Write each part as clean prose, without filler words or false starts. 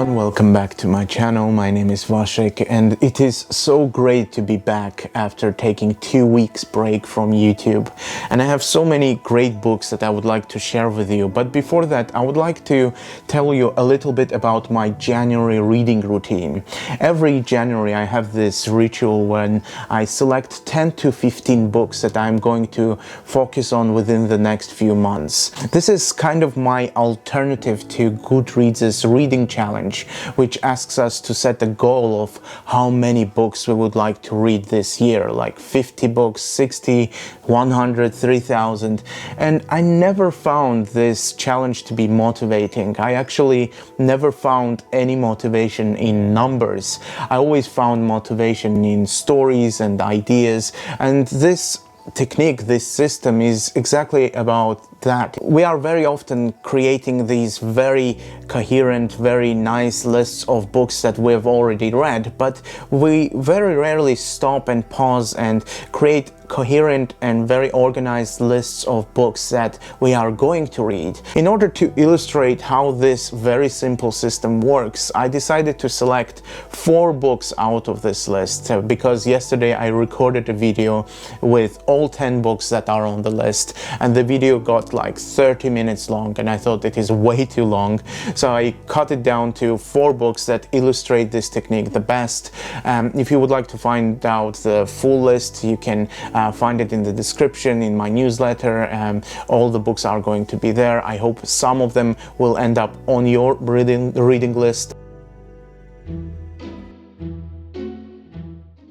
everyone, welcome back to my channel. My name is Vasek and it is so great to be back after taking 2 weeks break from YouTube. And I have so many great books that I would like to share with you. But before that, I would like to tell you a little bit about my January reading routine. Every January I have this ritual when I select 10 to 15 books that I'm going to focus on within the next few months. This is kind of my alternative to Goodreads' reading challenge, which asks us to set a goal of how many books we would like to read this year, like 50 books, 60, 100, 3,000. And I never found this challenge to be motivating. I actually never found any motivation in numbers. I always found motivation in stories and ideas, and this technique, this system is exactly about that. We are very often creating these very coherent, very nice lists of books that we've already read, but we very rarely stop and pause and create coherent and very organized lists of books that we are going to read. In order to illustrate how this very simple system works, I decided to select 4 books out of this list because yesterday I recorded a video with all 10 books that are on the list, and the video got like 30 minutes long and I thought it is way too long, so I cut it down to 4 books that illustrate this technique the best. If you would like to find out the full list, you can find it in the description in my newsletter. All the books are going to be there. I hope some of them will end up on your reading list.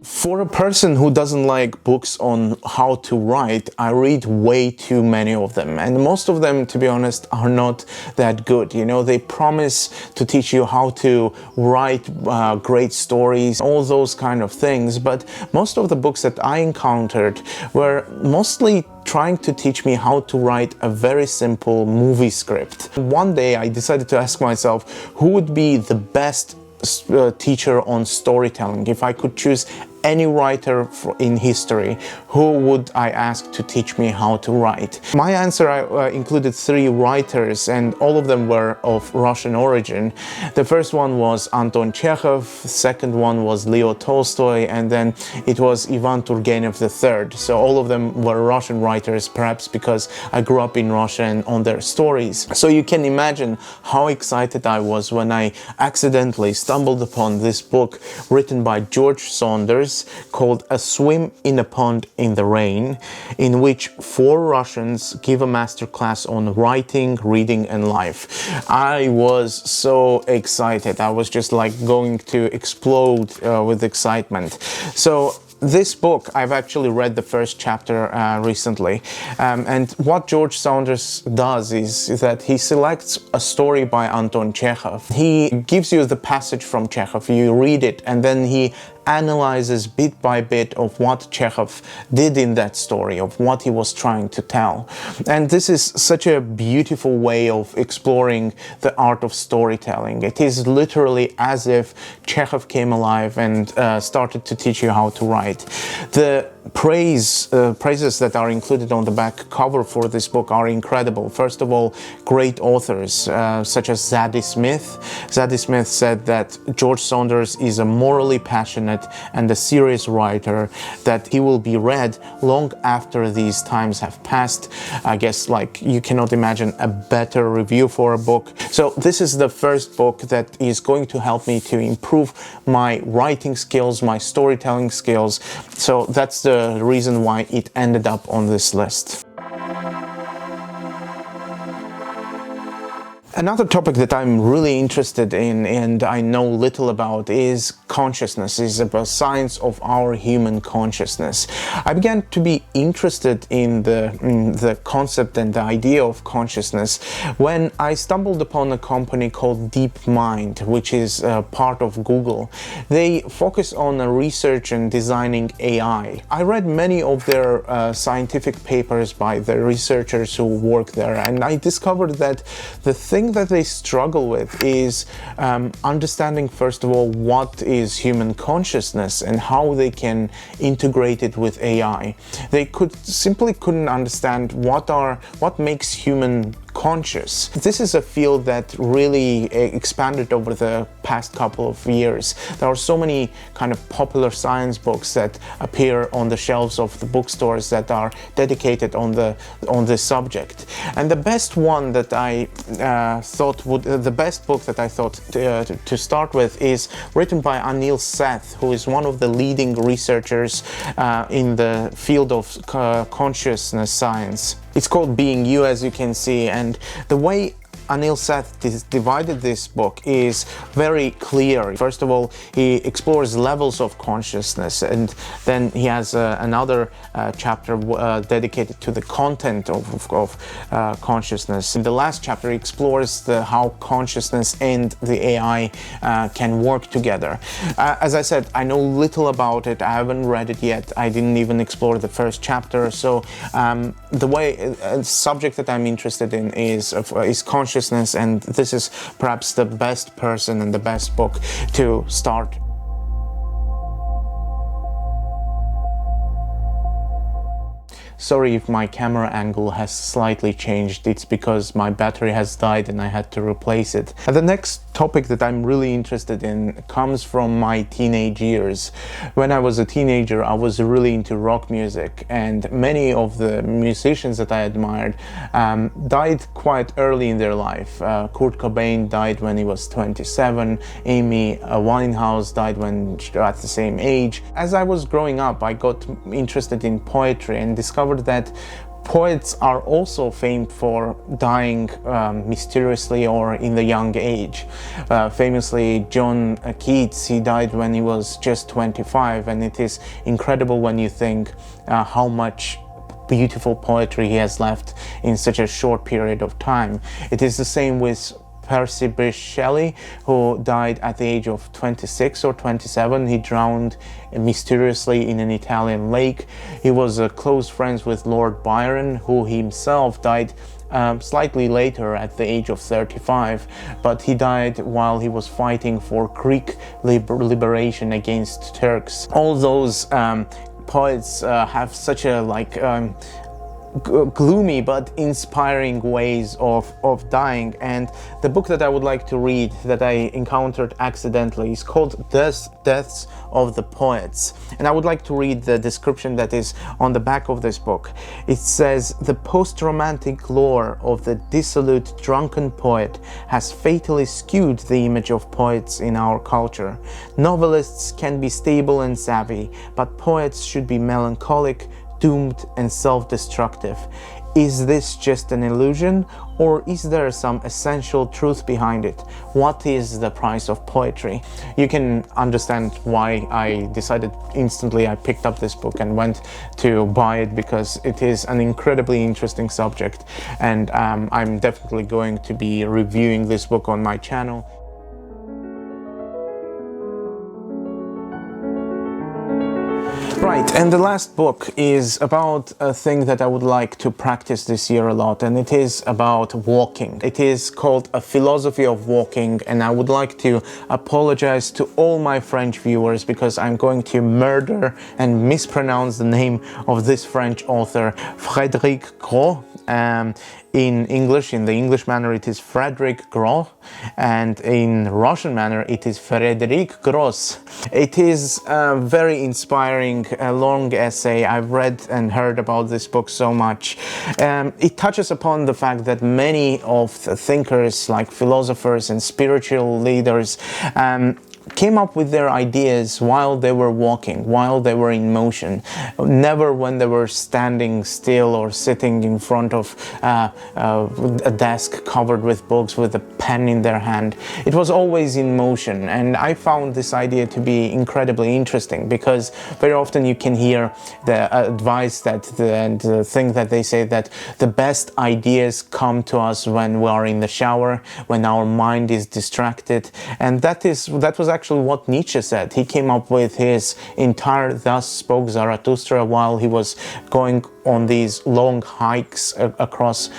For a person who doesn't like books on how to write, I read way too many of them, and most of them, to be honest, are not that good. You know, they promise to teach you how to write great stories, all those kind of things, but most of the books that I encountered were mostly trying to teach me how to write a very simple movie script. One day I decided to ask myself, who would be the best teacher on storytelling? If I could choose any writer in history, who would I ask to teach me how to write? My answer included 3 writers, and all of them were of Russian origin. The first one was Anton Chekhov, the second one was Leo Tolstoy, and then it was Ivan Turgenev III. So all of them were Russian writers, perhaps because I grew up in Russia and on their stories. So you can imagine how excited I was when I accidentally stumbled upon this book written by George Saunders, called A Swim in a Pond in the Rain, in which 4 Russians give a masterclass on writing, reading and life. I was so excited. I was just like going to explode with excitement. So this book, I've actually read the first chapter recently, and what George Saunders does is that he selects a story by Anton Chekhov. He gives you the passage from Chekhov, you read it, and then he analyzes bit by bit of what Chekhov did in that story, of what he was trying to tell. And this is such a beautiful way of exploring the art of storytelling. It is literally as if Chekhov came alive and started to teach you how to write. The praises that are included on the back cover for this book are incredible. First of all, great authors such as Zadie Smith. Zadie Smith said that George Saunders is a morally passionate and a serious writer, that he will be read long after these times have passed. I guess like you cannot imagine a better review for a book. So this is the first book that is going to help me to improve my writing skills, my storytelling skills. So that's the reason why it ended up on this list. Another topic that I'm really interested in and I know little about is consciousness, is about science of our human consciousness. I began to be interested in the concept and the idea of consciousness when I stumbled upon a company called DeepMind, which is part of Google. They focus on research and designing AI. I read many of their scientific papers by the researchers who work there, and I discovered that the thing that they struggle with is understanding, first of all, what is is human consciousness and how they can integrate it with AI. They couldn't understand what makes human conscious. This is a field that really expanded over the past couple of years. There are so many kind of popular science books that appear on the shelves of the bookstores that are dedicated on the subject. And the best one that I the best book that I thought to start with is written by Anil Seth, who is one of the leading researchers in the field of consciousness science. It's called Being You, as you can see, and the way Anil Seth divided this book is very clear. First of all, he explores levels of consciousness, and then he has another chapter dedicated to the content of consciousness. In the last chapter, he explores how consciousness and the AI can work together. As I said, I know little about it. I haven't read it yet. I didn't even explore the first chapter. So the subject that I'm interested in is consciousness, and this is perhaps the best person and the best book to start. Sorry if my camera angle has slightly changed. It's because my battery has died and I had to replace it. The next topic that I'm really interested in comes from my teenage years. When I was a teenager, I was really into rock music, and many of the musicians that I admired died quite early in their life. Kurt Cobain died when he was 27. Amy Winehouse died at the same age. As I was growing up, I got interested in poetry and discovered that poets are also famed for dying mysteriously or in the young age. Famously, John Keats, he died when he was just 25, and it is incredible when you think how much beautiful poetry he has left in such a short period of time. It is the same with Percy Bysshe Shelley, who died at the age of 26 or 27. He drowned mysteriously in an Italian lake. He was close friends with Lord Byron, who himself died slightly later at the age of 35, but he died while he was fighting for Greek liberation against Turks. All those poets have such a gloomy but inspiring ways of dying, and the book that I would like to read that I encountered accidentally is called Deaths of the Poets, and I would like to read the description that is on the back of this book. It says, "The post-romantic lore of the dissolute drunken poet has fatally skewed the image of poets in our culture. Novelists can be stable and savvy, but poets should be melancholic, doomed and self-destructive. Is this just an illusion, or is there some essential truth behind it? What is the price of poetry?" You can understand why I decided instantly. I picked up this book and went to buy it because it is an incredibly interesting subject, and I'm definitely going to be reviewing this book on my channel. Right, and the last book is about a thing that I would like to practice this year a lot, and it is about walking. It is called A Philosophy of Walking, and I would like to apologize to all my French viewers because I'm going to murder and mispronounce the name of this French author, Frédéric Gros. In English, in the English manner, it is Frédéric Gros, and in Russian manner, it is Frédéric Gros. It is a very inspiring, long essay. I've read and heard about this book so much. It touches upon the fact that many of the thinkers, like philosophers and spiritual leaders, came up with their ideas while they were walking, while they were in motion, never when they were standing still or sitting in front of a desk covered with books with a pen in their hand. It was always in motion, and I found this idea to be incredibly interesting because very often you can hear the advice that the thing that they say that the best ideas come to us when we are in the shower, when our mind is distracted, and that was actually what Nietzsche said. He came up with his entire Thus Spoke Zarathustra while he was going on these long hikes across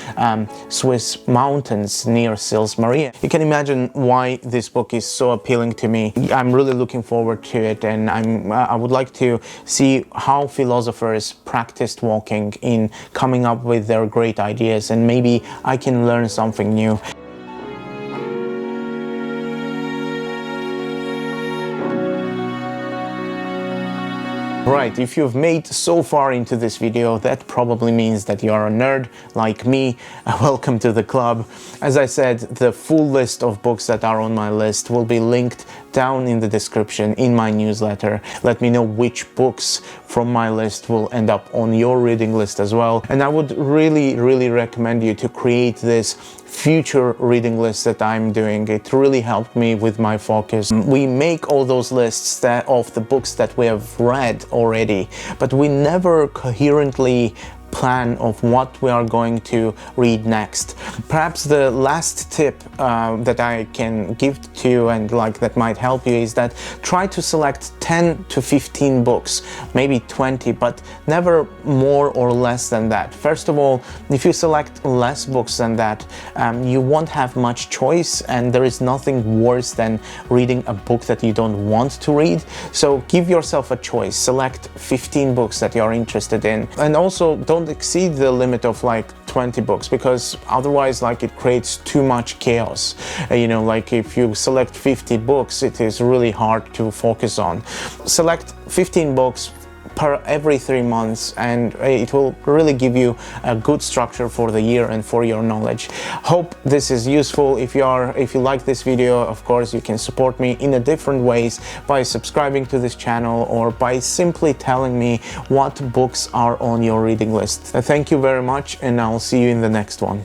Swiss mountains near Sils Maria. You can imagine why this book is so appealing to me. I'm really looking forward to it, and I would like to see how philosophers practiced walking in coming up with their great ideas, and maybe I can learn something new. Right, if you've made so far into this video, that probably means that you're a nerd like me. Welcome to the club. As I said, the full list of books that are on my list will be linked down in the description in my newsletter. Let me know which books from my list will end up on your reading list as well. And I would really recommend you to create this future reading list that I'm doing. It really helped me with my focus. We make all those lists of the books that we have read already, but we never coherently plan of what we are going to read next. Perhaps the last tip that I can give to you and that might help you is that try to select 10 to 15 books, maybe 20, but never more or less than that. First of all, if you select less books than that, you won't have much choice, and there is nothing worse than reading a book that you don't want to read. So give yourself a choice. Select 15 books that you're interested in, and also don't exceed the limit of 20 books, because otherwise it creates too much chaos. If you select 50 books, it is really hard to focus on. Select 15 books per every 3 months, and it will really give you a good structure for the year and for your knowledge. Hope this is useful. If you like this video, of course you can support me in a different ways by subscribing to this channel or by simply telling me what books are on your reading list. Thank you very much, and I'll see you in the next one.